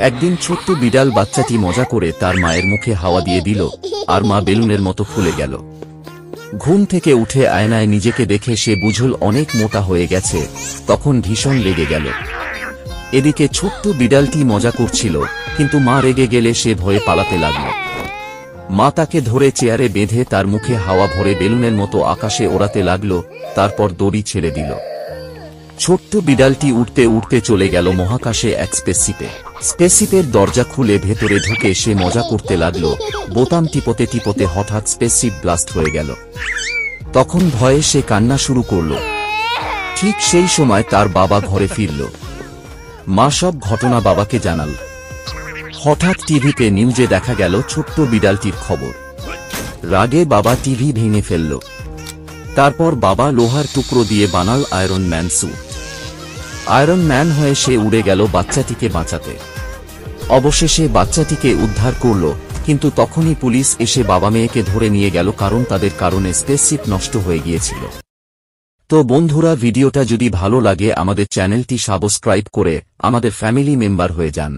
একদিন ছোট্ট বিড়াল বাচ্চাটি মজা করে তার মায়ের মুখে হাওয়া দিয়ে দিল, আর মা বেলুনের মতো ফুলে গেল। ঘুম থেকে উঠে আয়নায় নিজেকে দেখে সে বুঝল অনেক মোটা হয়ে গেছে। তখন ভীষণ রেগে গেল। এদিকে ছোট্ট বিড়ালটি মজা করছিল, কিন্তু মা রেগে গেলে সে ভয়ে পালাতে লাগল। মা তাকে ধরে চেয়ারে বেঁধে তার মুখে হাওয়া ভরে বেলুনের মতো আকাশে ওড়াতে লাগল, তারপর দড়ি ছেড়ে দিল। ছোট্ট বিড়ালটি উড়তে উড়তে চলে গেল মহাকাশে এক স্পেসশিপে। স্পেসশিপের দরজা খুলে ভেতরে ঢুকে সে মজা করতে লাগল। বোতাম টিপতে টিপতে হঠাৎ স্পেসশিপ ব্লাস্ট হয়ে গেল। তখন ভয়ে সে কান্না শুরু করল। ঠিক সেই সময় তার বাবা ঘরে ফিরল। মা সব ঘটনা বাবাকে জানাল। হঠাৎ টিভিতে নিউজে দেখা গেল ছোট্ট বিড়ালটির খবর। রাগে বাবা টিভি ভেঙে ফেলল। তারপর বাবা লোহার টুকরো দিয়ে বানাল iron man suit. Iron man হয়ে সে উড়ে গেল বাচ্চাটিকে বাঁচাতে। অবশেষে বাচ্চাটিকে উদ্ধার করল, কিন্তু তখনই পুলিশ এসে বাবা মেয়েকে ধরে নিয়ে গেল, কারণ তাদের কারণে স্পেসশিপ নষ্ট হয়ে গিয়েছিল। তো বন্ধুরা, ভিডিওটা যদি ভালো লাগে আমাদের চ্যানেলটি সাবস্ক্রাইব করে আমাদের ফ্যামিলি মেম্বার হয়ে যান।